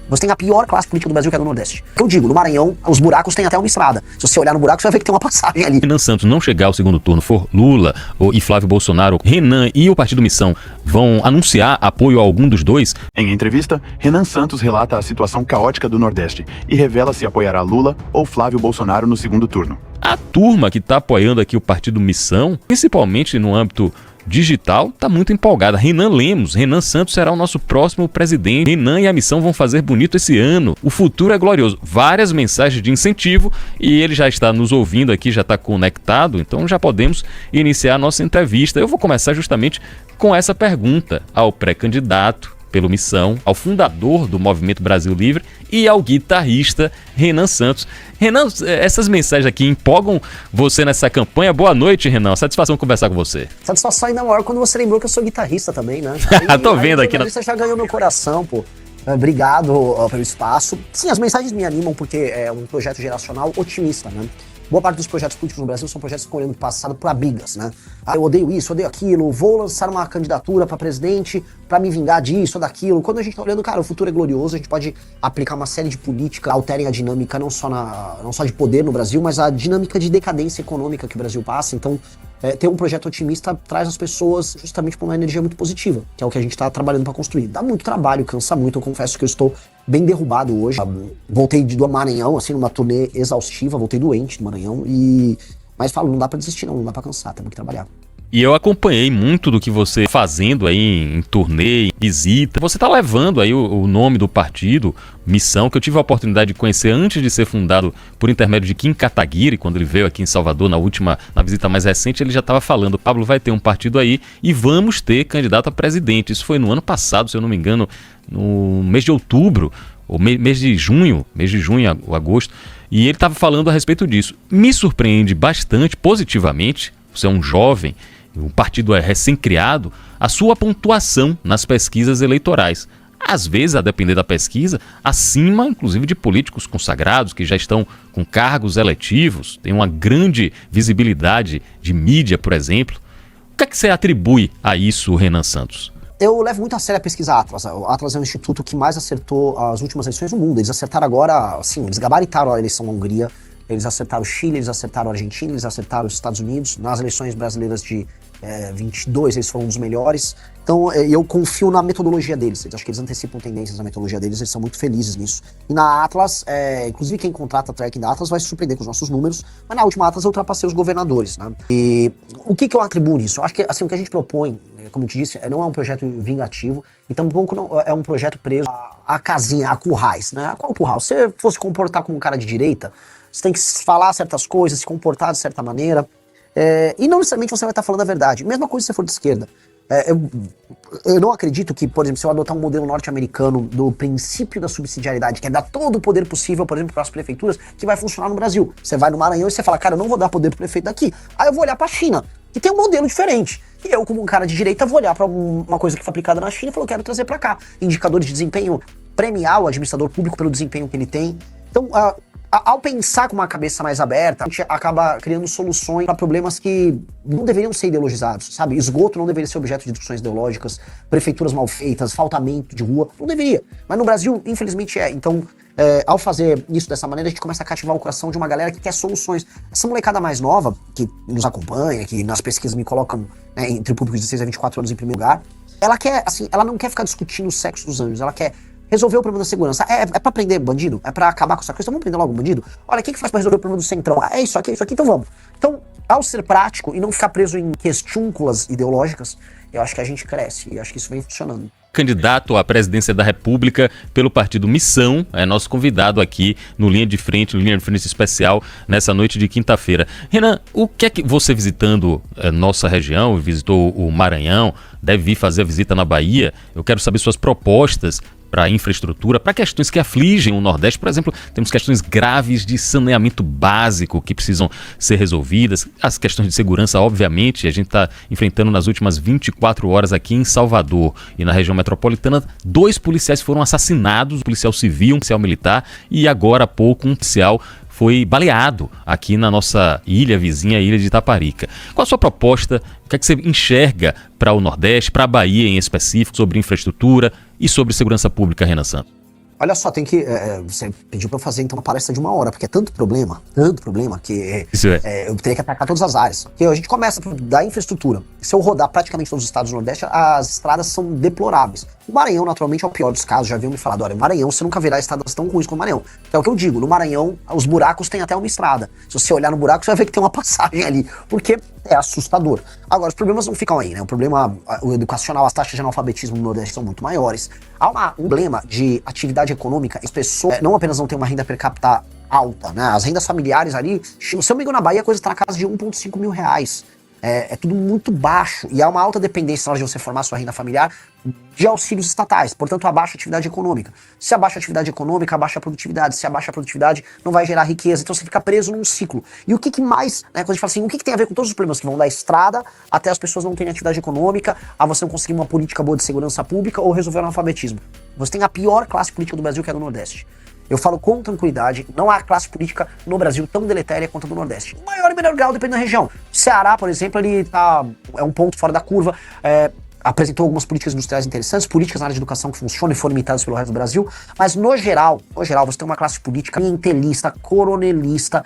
Você tem a pior classe política do Brasil, que é do Nordeste. Eu digo, no Maranhão, os buracos têm até uma estrada. Se você olhar no buraco, você vai ver que tem uma passagem ali. Renan Santos não chegar ao segundo turno, for Lula e Flávio Bolsonaro, Renan e o Partido Missão vão anunciar apoio a algum dos dois? Em entrevista, Renan Santos relata a situação caótica do Nordeste e revela se apoiará Lula ou Flávio Bolsonaro no segundo turno. A turma que está apoiando aqui o Partido Missão, principalmente no âmbito digital, está muito empolgada. Renan Santos será o nosso próximo presidente. Renan e a Missão vão fazer bonito esse ano. O futuro é glorioso. Várias mensagens de incentivo e ele já está nos ouvindo aqui, já está conectado, então já podemos iniciar a nossa entrevista. Eu vou começar justamente com essa pergunta ao pré-candidato pelo Missão, ao fundador do Movimento Brasil Livre e ao guitarrista Renan Santos. Renan, essas mensagens aqui empolgam você nessa campanha? Boa noite, Renan. Satisfação conversar com você. Satisfação ainda maior quando você lembrou que eu sou guitarrista também, né? Tô vendo aqui. Você já ganhou meu coração, pô. Obrigado pelo espaço. Sim, as mensagens me animam porque é um projeto geracional otimista, né? Boa parte dos projetos políticos no Brasil são projetos que estão olhando para o passado para brigas, né? Ah, eu odeio isso, odeio aquilo, vou lançar uma candidatura para presidente para me vingar disso ou daquilo. Quando a gente tá olhando, cara, o futuro é glorioso, a gente pode aplicar uma série de políticas que alterem a dinâmica não só de poder no Brasil, mas a dinâmica de decadência econômica que o Brasil passa. Então, ter um projeto otimista traz as pessoas justamente para uma energia muito positiva, que é o que a gente está trabalhando para construir. Dá muito trabalho, cansa muito, eu confesso que eu estou bem derrubado hoje. Voltei do Maranhão, assim, numa turnê exaustiva, voltei doente do Maranhão, mas falo, não dá pra desistir não dá pra cansar, temos que trabalhar. E eu acompanhei muito do que você fazendo aí em turnê, em visita. Você tá levando aí o nome do partido, Missão, que eu tive a oportunidade de conhecer antes de ser fundado por intermédio de Kim Kataguiri, quando ele veio aqui em Salvador na visita mais recente, ele já estava falando, Pablo, vai ter um partido aí e vamos ter candidato a presidente. Isso foi no ano passado, se eu não me engano, no mês de outubro, ou mês de junho, agosto, e ele estava falando a respeito disso. Me surpreende bastante, positivamente, você é um jovem, o partido é recém-criado, a sua pontuação nas pesquisas eleitorais. Às vezes, a depender da pesquisa, acima, inclusive, de políticos consagrados que já estão com cargos eletivos, tem uma grande visibilidade de mídia, por exemplo. O que é que você atribui a isso, Renan Santos? Eu levo muito a sério a pesquisa Atlas. O Atlas é um instituto que mais acertou as últimas eleições no mundo. Eles acertaram agora, assim, eles gabaritaram a eleição na Hungria, eles acertaram o Chile, eles acertaram a Argentina, eles acertaram os Estados Unidos. Nas eleições brasileiras de 22, eles foram um dos melhores. Então, eu confio na metodologia deles. Acho que eles antecipam tendências na metodologia deles, eles são muito felizes nisso. E na Atlas, inclusive quem contrata a tracking da Atlas vai se surpreender com os nossos números, mas na última Atlas eu ultrapassei os governadores, né? E o que eu atribuo nisso? Eu acho que assim, o que a gente propõe, como eu te disse, não é um projeto vingativo, e tampouco não é um projeto preso à casinha, a currais, né? Qual curral? Se você fosse comportar como um cara de direita, você tem que falar certas coisas, se comportar de certa maneira, e não necessariamente você vai estar falando a verdade. Mesma coisa se você for de esquerda. Eu não acredito que, por exemplo, se eu adotar um modelo norte-americano do princípio da subsidiariedade, que é dar todo o poder possível, por exemplo, para as prefeituras, que vai funcionar no Brasil. Você vai no Maranhão e você fala, cara, eu não vou dar poder pro prefeito daqui. Aí eu vou olhar para a China, que tem um modelo diferente. E eu, como um cara de direita, vou olhar para uma coisa que foi aplicada na China e falar, quero trazer para cá. Indicadores de desempenho, premiar o administrador público pelo desempenho que ele tem. Então, ao pensar com uma cabeça mais aberta, a gente acaba criando soluções para problemas que não deveriam ser ideologizados, sabe? Esgoto não deveria ser objeto de discussões ideológicas, prefeituras mal feitas, faltamento de rua, não deveria. Mas no Brasil, infelizmente, é. Então, ao fazer isso dessa maneira, a gente começa a cativar o coração de uma galera que quer soluções. Essa molecada mais nova, que nos acompanha, que nas pesquisas me colocam, né, entre públicos de 16 a 24 anos em primeiro lugar, ela quer, assim, ela não quer ficar discutindo o sexo dos anjos, ela quer resolver o problema da segurança. É pra prender bandido? É pra acabar com essa coisa? Então vamos prender logo o bandido? Olha, o que faz pra resolver o problema do centrão? É isso aqui, então vamos. Então, ao ser prático e não ficar preso em questúnculas ideológicas, eu acho que a gente cresce e acho que isso vem funcionando. Candidato à presidência da República pelo partido Missão, é nosso convidado aqui no Linha de Frente especial, nessa noite de quinta-feira. Renan, o que é que você visitando nossa região, visitou o Maranhão, deve vir fazer a visita na Bahia, eu quero saber suas propostas para infraestrutura, para questões que afligem o Nordeste. Por exemplo, temos questões graves de saneamento básico que precisam ser resolvidas, as questões de segurança, obviamente, a gente está enfrentando nas últimas 24 horas aqui em Salvador e na região metropolitana, 2 policiais foram assassinados, um policial civil, um policial militar, e agora há pouco um policial foi baleado aqui na nossa ilha vizinha, a ilha de Itaparica. Qual a sua proposta? O que é que você enxerga para o Nordeste, para a Bahia em específico, sobre infraestrutura e sobre segurança pública, Renan Santos? Olha só, tem que. Você pediu pra eu fazer então uma palestra de 1 hora, porque é tanto problema, que Isso eu teria que atacar todas as áreas. Porque a gente começa da infraestrutura. Se eu rodar praticamente todos os estados do Nordeste, as estradas são deploráveis. O Maranhão, naturalmente, é o pior dos casos. Já viu me falar, olha, no Maranhão você nunca verá estradas tão ruins como o Maranhão. Que é o que eu digo, no Maranhão, os buracos têm até uma estrada. Se você olhar no buraco, você vai ver que tem uma passagem ali. Porque é assustador. Agora, os problemas não ficam aí, né? O problema o educacional, as taxas de analfabetismo no Nordeste são muito maiores. Há um problema de atividade econômica. As pessoas não apenas não têm uma renda per capita alta, né? As rendas familiares ali, se eu me engano, na Bahia a coisa está na casa de 1,5 mil reais. É tudo muito baixo e há uma alta dependência na hora de você formar sua renda familiar de auxílios estatais, portanto abaixa a atividade econômica. Se abaixa a atividade econômica, abaixa a produtividade. Se abaixa a produtividade, não vai gerar riqueza, então você fica preso num ciclo. E o que mais, né, quando a gente fala assim, o que tem a ver com todos os problemas que vão da estrada até as pessoas não terem atividade econômica, a você não conseguir uma política boa de segurança pública ou resolver o analfabetismo? Você tem a pior classe política do Brasil, que é a do Nordeste. Eu falo com tranquilidade, não há classe política no Brasil tão deletéria quanto a do Nordeste. O maior e menor grau depende da região. Ceará, por exemplo, ele é um ponto fora da curva, apresentou algumas políticas industriais interessantes, políticas na área de educação que funcionam e foram imitadas pelo resto do Brasil, mas no geral, você tem uma classe política clientelista, coronelista,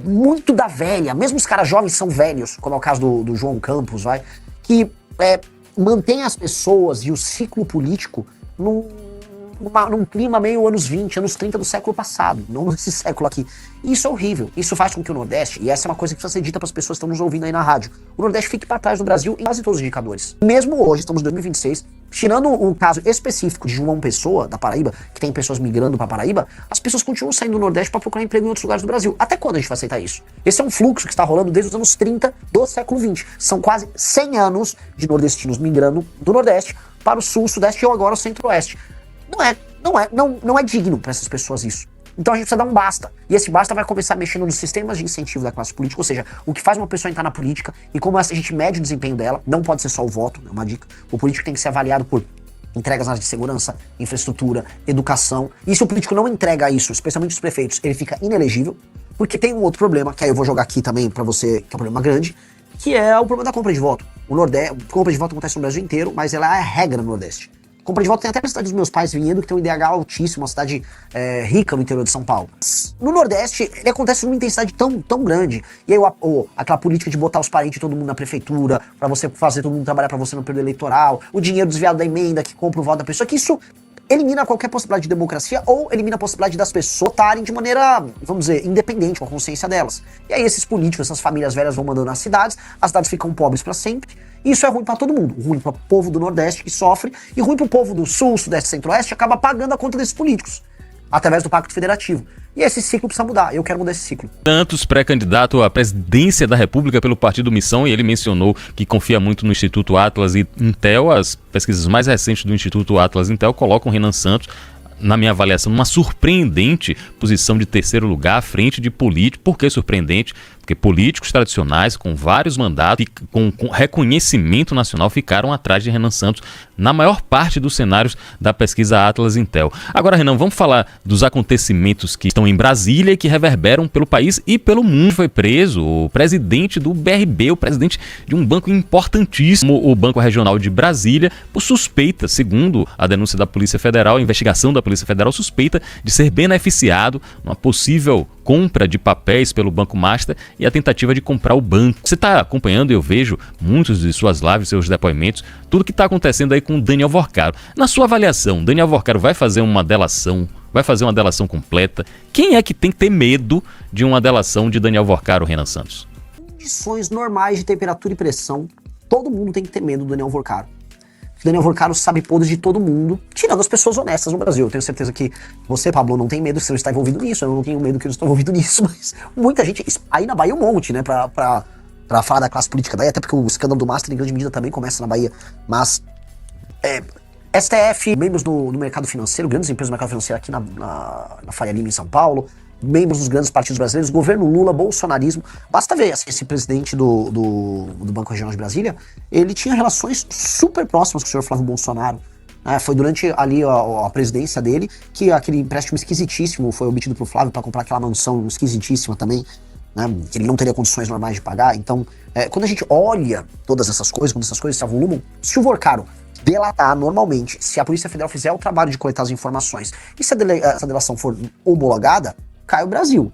muito da velha, mesmo os caras jovens são velhos, como é o caso do João Campos, que mantém as pessoas e o ciclo político num clima meio anos 20, anos 30 do século passado, não nesse século aqui. E isso é horrível. Isso faz com que o Nordeste, e essa é uma coisa que precisa ser dita para as pessoas que estão nos ouvindo aí na rádio, o Nordeste fique para trás do Brasil em quase todos os indicadores. Mesmo hoje, estamos em 2026, tirando um caso específico de João Pessoa, da Paraíba, que tem pessoas migrando para Paraíba, as pessoas continuam saindo do Nordeste para procurar emprego em outros lugares do Brasil. Até quando a gente vai aceitar isso? Esse é um fluxo que está rolando desde os anos 30 do século 20. São quase 100 anos de nordestinos migrando do Nordeste para o Sul, Sudeste ou agora o Centro-Oeste. Não é digno para essas pessoas isso. Então a gente precisa dar um basta. E esse basta vai começar mexendo nos sistemas de incentivo da classe política, ou seja, o que faz uma pessoa entrar na política e como a gente mede o desempenho dela. Não pode ser só o voto, é uma dica. O político tem que ser avaliado por entregas na área de segurança, infraestrutura, educação. E se o político não entrega isso, especialmente os prefeitos, ele fica inelegível. Porque tem um outro problema, que aí eu vou jogar aqui também para você, que é um problema grande, que é o problema da compra de voto. A compra de voto acontece no Brasil inteiro, mas ela é a regra no Nordeste. Compra de voto tem até na cidade dos meus pais Vinhedo, que tem um IDH altíssimo, uma cidade rica no interior de São Paulo. No Nordeste, ele acontece numa intensidade tão grande. E aí aquela política de botar os parentes de todo mundo na prefeitura, pra você fazer todo mundo trabalhar pra você no período eleitoral, o dinheiro desviado da emenda que compra o voto da pessoa, que isso elimina qualquer possibilidade de democracia ou elimina a possibilidade das pessoas votarem de maneira, vamos dizer, independente, com a consciência delas. E aí esses políticos, essas famílias velhas vão mandando nas cidades, as cidades ficam pobres pra sempre. E isso é ruim pra todo mundo, ruim pro povo do Nordeste que sofre e ruim pro povo do Sul, Sudeste e Centro-Oeste, acaba pagando a conta desses políticos, através do Pacto Federativo. E esse ciclo precisa mudar, eu quero mudar esse ciclo. Santos, pré-candidato à presidência da República pelo Partido Missão, e ele mencionou que confia muito no Instituto Atlas e Intel. As pesquisas mais recentes do Instituto Atlas e Intel colocam Renan Santos, na minha avaliação, numa surpreendente posição de terceiro lugar à frente de políticos. Por que surpreendente? Porque políticos tradicionais, com vários mandatos, com reconhecimento nacional, ficaram atrás de Renan Santos na maior parte dos cenários da pesquisa Atlas Intel. Agora, Renan, vamos falar dos acontecimentos que estão em Brasília e que reverberam pelo país e pelo mundo. Foi preso o presidente do BRB, o presidente de um banco importantíssimo, o Banco Regional de Brasília, por suspeita, segundo a denúncia da Polícia Federal, a investigação da Polícia Federal, suspeita de ser beneficiado numa possível compra de papéis pelo Banco Master e a tentativa de comprar o banco. Você está acompanhando, eu vejo muitos de suas lives, seus depoimentos, tudo que está acontecendo aí com o Daniel Worcaro. Na sua avaliação, Daniel Worcaro vai fazer uma delação? Vai fazer uma delação completa? Quem é que tem que ter medo de uma delação de Daniel Worcaro, Renan Santos? Condições normais de temperatura e pressão, todo mundo tem que ter medo do Daniel Worcaro. O Daniel Worcaro sabe podres de todo mundo, tirando as pessoas honestas no Brasil. Eu tenho certeza que você, Pablo, não tem medo que você não está envolvido nisso, eu não tenho medo que eu não estou envolvido nisso, mas muita gente, aí na Bahia um monte, né, pra falar da classe política daí, até porque o escândalo do Master em grande medida também começa na Bahia, mas STF, membros no mercado financeiro, grandes empresas do mercado financeiro aqui na Faria Lima em São Paulo, membros dos grandes partidos brasileiros, governo Lula, bolsonarismo. Basta ver, assim, esse presidente do Banco Regional de Brasília, ele tinha relações super próximas com o senhor Flávio Bolsonaro. Foi durante ali a presidência dele que aquele empréstimo esquisitíssimo foi obtido pro Flávio para comprar aquela mansão esquisitíssima também, né, que ele não teria condições normais de pagar. Então, quando a gente olha todas essas coisas, quando essas coisas se avolumam, se o Worcaro delatar normalmente. Se a Polícia Federal fizer o trabalho de coletar as informações e se essa delação for homologada, cai o Brasil.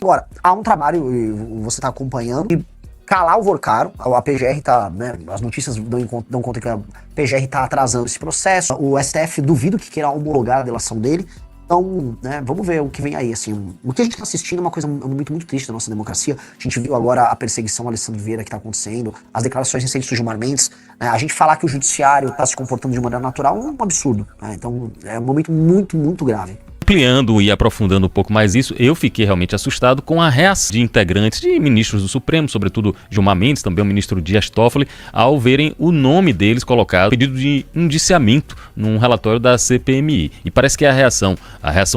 Agora, há um trabalho, você está acompanhando, e calar o Vorcaro, a PGR tá, né, as notícias dão conta que a PGR tá atrasando esse processo, o STF duvido que queira homologar a delação dele. Então, né, vamos ver o que vem aí, assim. O que a gente tá assistindo é uma coisa muito, muito triste da nossa democracia. A gente viu agora a perseguição ao Alessandro Vieira que tá acontecendo, as declarações recentes do Gilmar Mendes, né, a gente falar que o judiciário tá se comportando de maneira natural é um absurdo, né, então é um momento muito, muito grave. Ampliando e aprofundando um pouco mais isso, eu fiquei realmente assustado com a reação de integrantes de ministros do Supremo, sobretudo Gilmar Mendes, também o ministro Dias Toffoli, ao verem o nome deles colocado, pedido de indiciamento num relatório da CPMI. E parece que a reação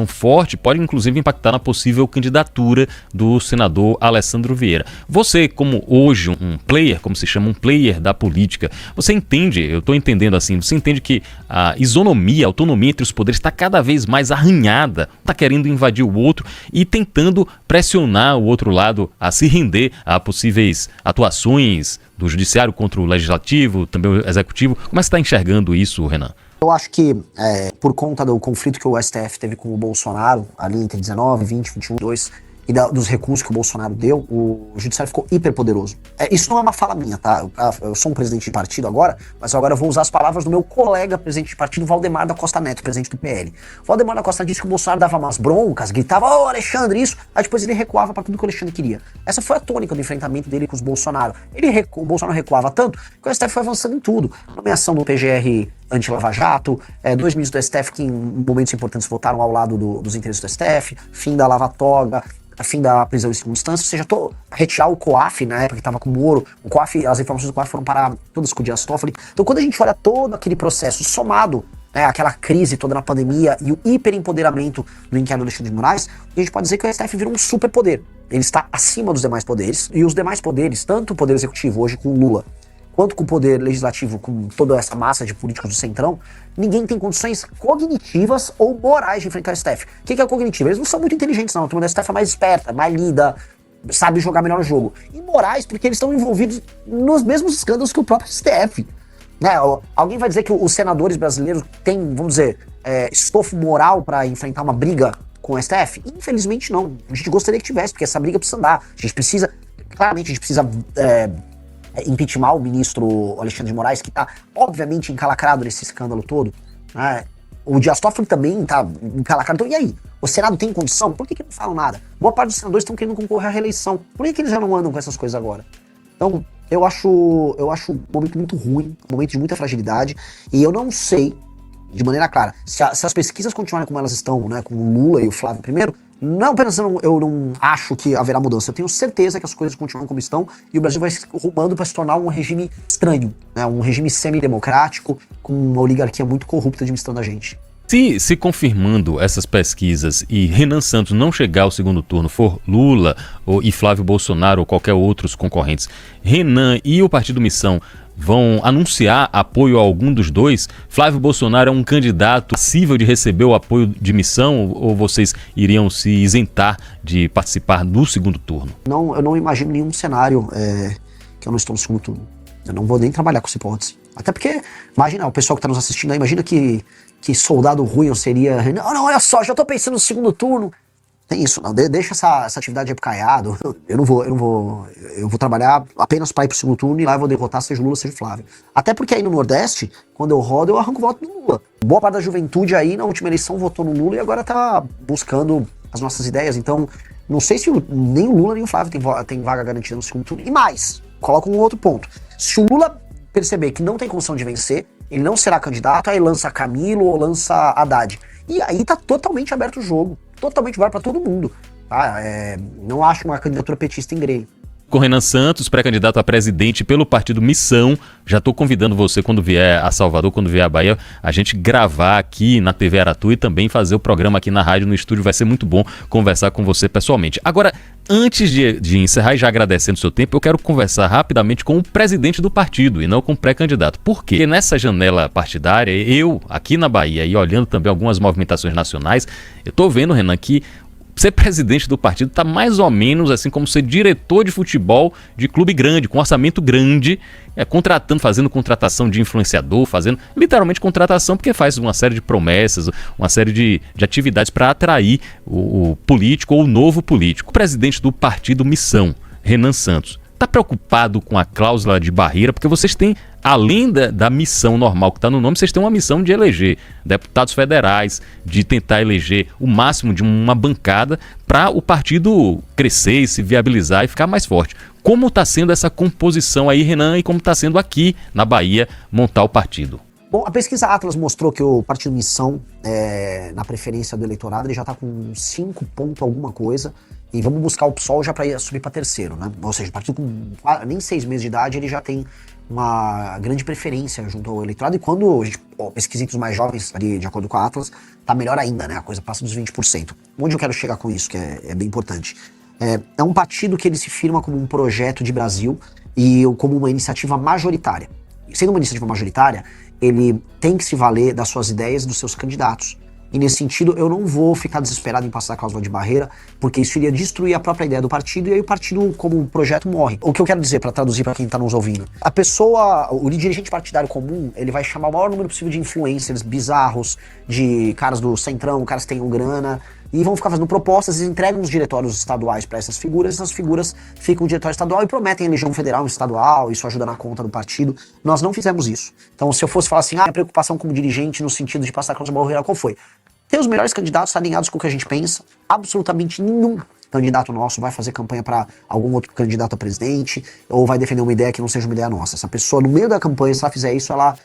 forte pode inclusive impactar na possível candidatura do senador Alessandro Vieira. Você, como hoje um player, como se chama, um player da política, você entende, eu estou entendendo assim, você entende que a isonomia, a autonomia entre os poderes está cada vez mais arranhada, está querendo invadir o outro e tentando pressionar o outro lado a se render a possíveis atuações do judiciário contra o legislativo, também o executivo. Como é que você está enxergando isso, Renan? Eu acho que, por conta do conflito que o STF teve com o Bolsonaro, ali entre 19, 20, 21, 2, e dos recursos que o Bolsonaro deu, o judiciário ficou hiperpoderoso. Isso não é uma fala minha, tá? Eu sou um presidente de partido agora, mas agora eu vou usar as palavras do meu colega presidente de partido, Valdemar da Costa Neto, presidente do PL. Valdemar da Costa disse que o Bolsonaro dava umas broncas, gritava, ô Alexandre, isso, aí depois ele recuava para tudo que o Alexandre queria. Essa foi a tônica do enfrentamento dele com os Bolsonaro. O Bolsonaro recuava tanto que o STF foi avançando em tudo. Nomeação do PGR anti-Lava Jato, 2 ministros do STF que em momentos importantes votaram ao lado dos interesses do STF, fim da Lava Toga, fim da prisão em segunda instância, ou seja, retirar o COAF na época que estava com o Moro, o COAF, as informações do COAF foram parar todas com o Dias Toffoli. Então quando a gente olha todo aquele processo somado, né, aquela crise toda na pandemia e o hiperempoderamento do inquérito do Alexandre de Moraes, a gente pode dizer que o STF virou um superpoder. Ele está acima dos demais poderes, e os demais poderes, tanto o poder executivo hoje com o Lula, quanto com o poder legislativo, com toda essa massa de políticos do Centrão, ninguém tem condições cognitivas ou morais de enfrentar o STF. O que é cognitivo? Eles não são muito inteligentes, não. A turma da STF é mais esperta, mais lida, sabe jogar melhor o jogo. E morais, porque eles estão envolvidos nos mesmos escândalos que o próprio STF. Né? Alguém vai dizer que os senadores brasileiros têm, vamos dizer, estofo moral para enfrentar uma briga com o STF? Infelizmente não. A gente gostaria que tivesse, porque essa briga precisa andar. A gente precisa, claramente, impeachment o ministro Alexandre de Moraes, que está obviamente encalacrado nesse escândalo todo, né? O Dias Toffoli também está encalacrado. Então, e aí? O Senado tem condição? Por que não falam nada? Boa parte dos senadores estão querendo concorrer à reeleição. Por que eles já não andam com essas coisas agora? Então, eu acho um momento muito ruim, um momento de muita fragilidade, e eu não sei, de maneira clara, se as pesquisas continuarem como elas estão, né, com o Lula e o Flávio primeiro, não apenas eu não acho que haverá mudança, eu tenho certeza que as coisas continuam como estão e o Brasil vai se rumando para se tornar um regime estranho, né, um regime semi-democrático, com uma oligarquia muito corrupta administrando a gente. Se confirmando essas pesquisas e Renan Santos não chegar ao segundo turno, for Lula e Flávio Bolsonaro ou qualquer outros concorrentes, Renan e o Partido Missão vão anunciar apoio a algum dos dois? Flávio Bolsonaro é um candidato passível de receber o apoio de Missão ou vocês iriam se isentar de participar do segundo turno? Não, eu não imagino nenhum cenário que eu não estou no segundo turno. Eu não vou nem trabalhar com essa hipótese. Até porque, imagina, o pessoal que está nos assistindo aí, imagina que soldado ruim eu seria... Não, olha só, já tô pensando no segundo turno. Tem isso, não. Deixa essa atividade aí pro Caiado. Eu vou trabalhar apenas para ir pro segundo turno e lá eu vou derrotar, seja o Lula, seja o Flávio. Até porque aí no Nordeste, quando eu rodo, eu arranco o voto do Lula. Boa parte da juventude aí, na última eleição, votou no Lula e agora tá buscando as nossas ideias. Então, não sei se nem o Lula nem o Flávio tem vaga garantida no segundo turno. E mais, coloco um outro ponto. Se o Lula perceber que não tem condição de vencer, ele não será candidato, aí lança Camilo ou lança Haddad. E aí tá totalmente aberto o jogo. Totalmente aberto pra todo mundo. Tá? Não acho uma candidatura petista em grego. Com Renan Santos, pré-candidato a presidente pelo Partido Missão. Já estou convidando você, quando vier a Salvador, quando vier a Bahia, a gente gravar aqui na TV Aratu e também fazer o programa aqui na rádio, no estúdio. Vai ser muito bom conversar com você pessoalmente. Agora, antes de encerrar e já agradecendo o seu tempo, eu quero conversar rapidamente com o presidente do partido e não com o pré-candidato. Por quê? Porque nessa janela partidária, eu, aqui na Bahia e olhando também algumas movimentações nacionais, eu estou vendo, Renan, que ser presidente do partido tá mais ou menos assim como ser diretor de futebol de clube grande, com orçamento grande, contratando, fazendo contratação de influenciador, fazendo literalmente contratação, porque faz uma série de promessas, uma série de atividades para atrair o político ou o novo político. O presidente do partido Missão, Renan Santos, está preocupado com a cláusula de barreira, porque vocês têm, além da missão normal que está no nome, vocês têm uma missão de eleger deputados federais, de tentar eleger o máximo de uma bancada para o partido crescer e se viabilizar e ficar mais forte. Como está sendo essa composição aí, Renan, e como está sendo aqui na Bahia montar o partido? Bom, a pesquisa Atlas mostrou que o partido Missão, na preferência do eleitorado, ele já está com 5 pontos alguma coisa. E vamos buscar o PSOL já para subir para terceiro, né? Ou seja, o partido com nem 6 meses de idade, ele já tem uma grande preferência junto ao eleitorado. E quando a gente pesquisa entre os mais jovens, ali, de acordo com a Atlas, tá melhor ainda, né? A coisa passa dos 20%. Onde eu quero chegar com isso, que é bem importante? É um partido que ele se firma como um projeto de Brasil e como uma iniciativa majoritária. Sendo uma iniciativa majoritária, ele tem que se valer das suas ideias e dos seus candidatos. E nesse sentido, eu não vou ficar desesperado em passar a cláusula de barreira, porque isso iria destruir a própria ideia do partido, e aí o partido, como projeto, morre. O que eu quero dizer, para traduzir para quem tá nos ouvindo, a pessoa, o dirigente partidário comum, ele vai chamar o maior número possível de influencers bizarros, de caras do centrão, caras que tenham grana, e vão ficar fazendo propostas e entregam os diretórios estaduais para essas figuras ficam no diretório estadual e prometem eleição federal e estadual, isso ajuda na conta do partido. Nós não fizemos isso. Então, se eu fosse falar assim, a preocupação como dirigente no sentido de passar a cláusula de barreira, qual foi? Ter os melhores candidatos alinhados com o que a gente pensa. Absolutamente nenhum candidato nosso vai fazer campanha para algum outro candidato a presidente ou vai defender uma ideia que não seja uma ideia nossa. Essa pessoa, no meio da campanha, se ela fizer isso, ela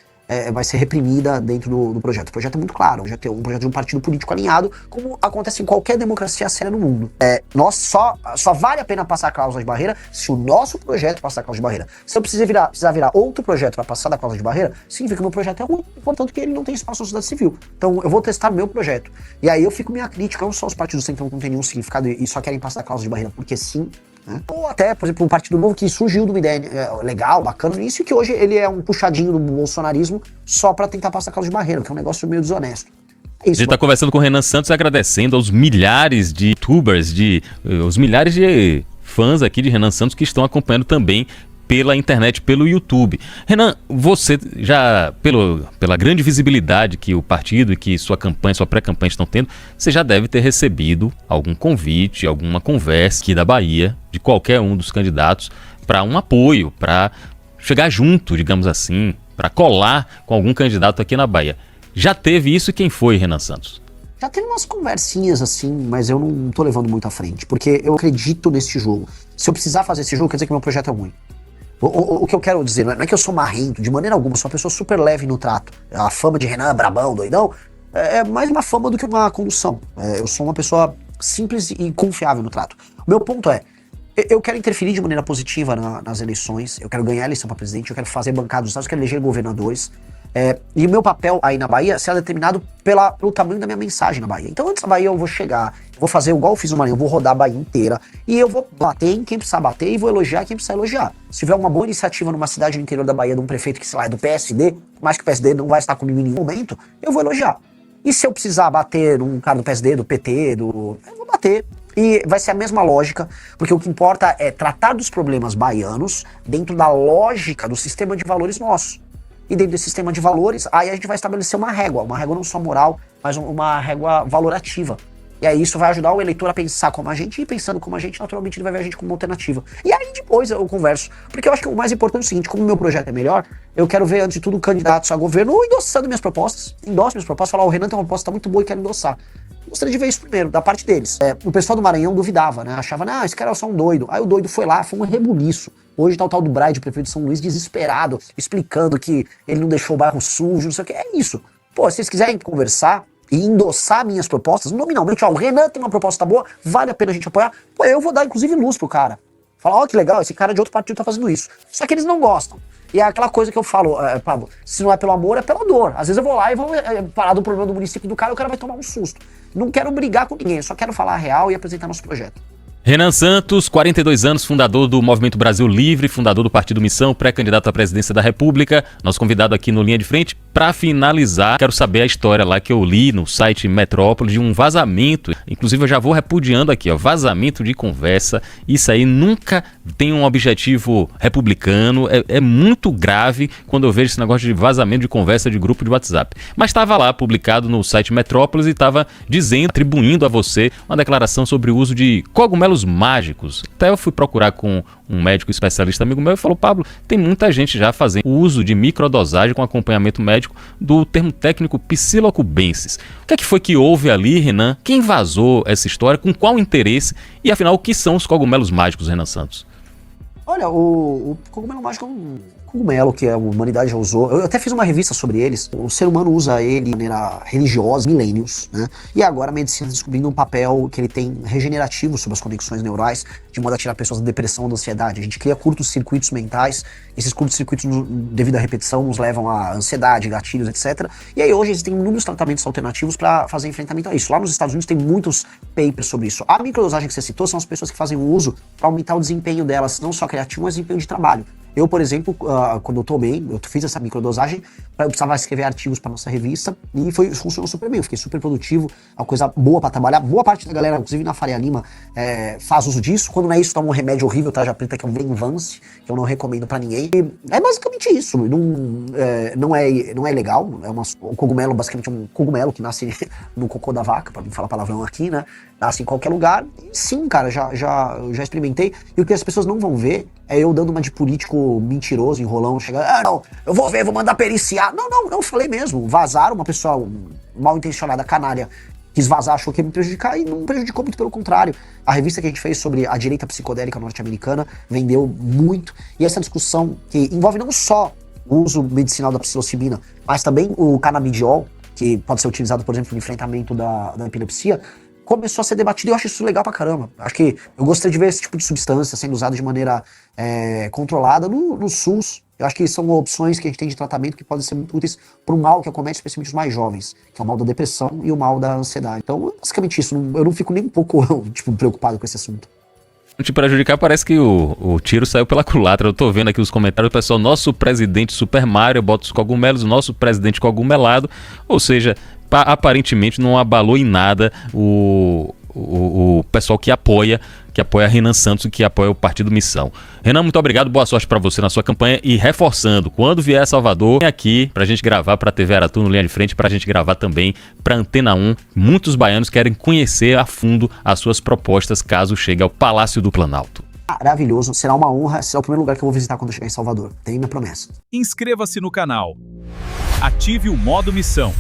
vai ser reprimida dentro do projeto. O projeto é muito claro, já tem um projeto de um partido político alinhado, como acontece em qualquer democracia séria no mundo. Nós só vale a pena passar a cláusula de barreira se o nosso projeto passar a cláusula de barreira. Se eu precisar virar outro projeto para passar da cláusula de barreira, significa que o meu projeto é ruim, portanto que ele não tem espaço na sociedade civil. Então eu vou testar meu projeto. E aí eu fico minha crítica, não só os partidos centrão que não tem nenhum significado e só querem passar a cláusula de barreira porque sim, né? Ou até, por exemplo, um partido novo que surgiu de uma ideia legal, bacana no início, e que hoje ele é um puxadinho do bolsonarismo só pra tentar passar a cláusula de barreira, que é um negócio meio desonesto. A gente está conversando com o Renan Santos, agradecendo aos milhares de youtubers, os milhares de fãs aqui de Renan Santos que estão acompanhando também pela internet, pelo YouTube. Renan, você já, pela grande visibilidade que o partido e que sua campanha, sua pré-campanha estão tendo, você já deve ter recebido algum convite, alguma conversa aqui da Bahia, de qualquer um dos candidatos, para um apoio, para chegar junto, digamos assim, para colar com algum candidato aqui na Bahia. Já teve isso e quem foi, Renan Santos? Já teve umas conversinhas assim, mas eu não tô levando muito à frente, porque eu acredito nesse jogo. Se eu precisar fazer esse jogo, quer dizer que meu projeto é ruim. O que eu quero dizer, não é que eu sou marrento, de maneira alguma, eu sou uma pessoa super leve no trato. A fama de Renan, brabão, doidão, é mais uma fama do que uma condução. Eu sou uma pessoa simples e confiável no trato. O meu ponto é, eu quero interferir de maneira positiva nas eleições, eu quero ganhar a eleição para presidente, eu quero fazer bancada dos estados, eu quero eleger governadores. E o meu papel aí na Bahia será determinado pelo tamanho da minha mensagem na Bahia. Então antes da Bahia eu vou chegar, vou fazer igual eu fiz no Maranhão, eu vou rodar a Bahia inteira e eu vou bater em quem precisar bater e vou elogiar quem precisar elogiar. Se tiver uma boa iniciativa numa cidade no interior da Bahia de um prefeito que, sei lá, é do PSD, mais que o PSD não vai estar comigo em nenhum momento, eu vou elogiar. E se eu precisar bater num cara do PSD, do PT, eu vou bater. E vai ser a mesma lógica, porque o que importa é tratar dos problemas baianos dentro da lógica do sistema de valores nosso. E dentro desse sistema de valores, aí a gente vai estabelecer uma régua não só moral, mas uma régua valorativa. E aí isso vai ajudar o eleitor a pensar como a gente, e pensando como a gente, naturalmente ele vai ver a gente como uma alternativa. E aí depois eu converso, porque eu acho que o mais importante é o seguinte, como o meu projeto é melhor, eu quero ver antes de tudo candidatos a governo endossando minhas propostas, falar, o Renan tem uma proposta muito boa e quero endossar. Gostaria de ver isso primeiro, da parte deles. O pessoal do Maranhão duvidava, né? Achava, esse cara é só um doido. Aí o doido foi lá, foi um rebuliço. Hoje tá o tal do Braide, prefeito de São Luís, desesperado, explicando que ele não deixou o bairro sujo, não sei o que. É isso. Pô, se vocês quiserem conversar e endossar minhas propostas, nominalmente, o Renan tem uma proposta boa, vale a pena a gente apoiar. Pô, eu vou dar, inclusive, luz pro cara. Falar, que legal, esse cara de outro partido tá fazendo isso. Só que eles não gostam. E é aquela coisa que eu falo, Pablo, se não é pelo amor, é pela dor. Às vezes eu vou lá e vou falar do problema do município do cara e o cara vai tomar um susto. Não quero brigar com ninguém, eu só quero falar a real e apresentar nosso projeto. Renan Santos, 42 anos, fundador do Movimento Brasil Livre, fundador do Partido Missão, pré-candidato à presidência da República, nosso convidado aqui no Linha de Frente. Para finalizar, quero saber a história lá que eu li no site Metrópole de um vazamento, inclusive eu já vou repudiando aqui, vazamento de conversa. Isso aí nunca tem um objetivo republicano, é muito grave quando eu vejo esse negócio de vazamento de conversa de grupo de WhatsApp. Mas estava lá publicado no site Metrópolis e estava dizendo, atribuindo a você uma declaração sobre o uso de cogumelos mágicos. Até eu fui procurar com um médico especialista amigo meu e falou: Pablo, tem muita gente já fazendo o uso de microdosagem com acompanhamento médico do termo técnico psilocubensis. O que é que foi que houve ali, Renan? Quem vazou essa história? Com qual interesse? E afinal, o que são os cogumelos mágicos, Renan Santos? Olha, o cogumelo mágico é um cogumelo que a humanidade já usou. Eu até fiz uma revista sobre eles. O ser humano usa ele de maneira religiosa, milênios, né? E agora a medicina está descobrindo um papel que ele tem regenerativo sobre as conexões neurais, de modo a tirar pessoas da depressão, da ansiedade. A gente cria curtos-circuitos mentais. Esses curtos-circuitos, devido à repetição, nos levam a ansiedade, gatilhos, etc. E aí hoje existem inúmeros tratamentos alternativos para fazer enfrentamento a isso. Lá nos Estados Unidos tem muitos papers sobre isso. A microdosagem que você citou são as pessoas que fazem uso para aumentar o desempenho delas, não só criativo, mas desempenho de trabalho. Eu, por exemplo, quando eu tomei, eu fiz essa microdosagem, eu precisava escrever artigos para nossa revista e funcionou super bem, eu fiquei super produtivo, é uma coisa boa para trabalhar. Boa parte da galera, inclusive na Faria Lima, faz uso disso. Quando não é isso, toma um remédio horrível, tarja preta, que é um Venvance, que eu não recomendo para ninguém. E é basicamente isso, não é legal, um cogumelo, basicamente um cogumelo que nasce no cocô da vaca, para não falar palavrão aqui, né? Nasce em qualquer lugar. E sim, cara, já experimentei. E o que as pessoas não vão ver é eu dando uma de político mentiroso, enrolão, chegando, não, eu vou ver, vou mandar periciar. Não, falei mesmo. Vazaram, uma pessoa mal intencionada, canalha, quis vazar, achou que ia me prejudicar e não prejudicou, muito pelo contrário. A revista que a gente fez sobre a direita psicodélica norte-americana vendeu muito. E essa discussão que envolve não só o uso medicinal da psilocibina, mas também o canabidiol, que pode ser utilizado, por exemplo, no enfrentamento da epilepsia, começou a ser debatido e eu acho isso legal pra caramba. Acho que eu gostaria de ver esse tipo de substância sendo usada de maneira controlada no SUS. Eu acho que são opções que a gente tem de tratamento que podem ser muito úteis para um mal que acomete especialmente os mais jovens, que é o mal da depressão e o mal da ansiedade. Então, é basicamente isso. Eu não fico nem um pouco preocupado com esse assunto. Te prejudicar, parece que o tiro saiu pela culatra. Eu tô vendo aqui os comentários do pessoal: nosso presidente Super Mario bota os cogumelos, nosso presidente cogumelado. Ou seja, aparentemente não abalou em nada o pessoal que apoia Renan Santos e que apoia o Partido Missão. Renan, muito obrigado, boa sorte para você na sua campanha e reforçando, quando vier a Salvador, vem aqui pra gente gravar pra TV Aratu no Linha de Frente, pra gente gravar também pra Antena 1. Muitos baianos querem conhecer a fundo as suas propostas caso chegue ao Palácio do Planalto. Maravilhoso, será uma honra, será o primeiro lugar que eu vou visitar quando eu chegar em Salvador. Tenho minha promessa. Inscreva-se no canal. Ative o modo Missão.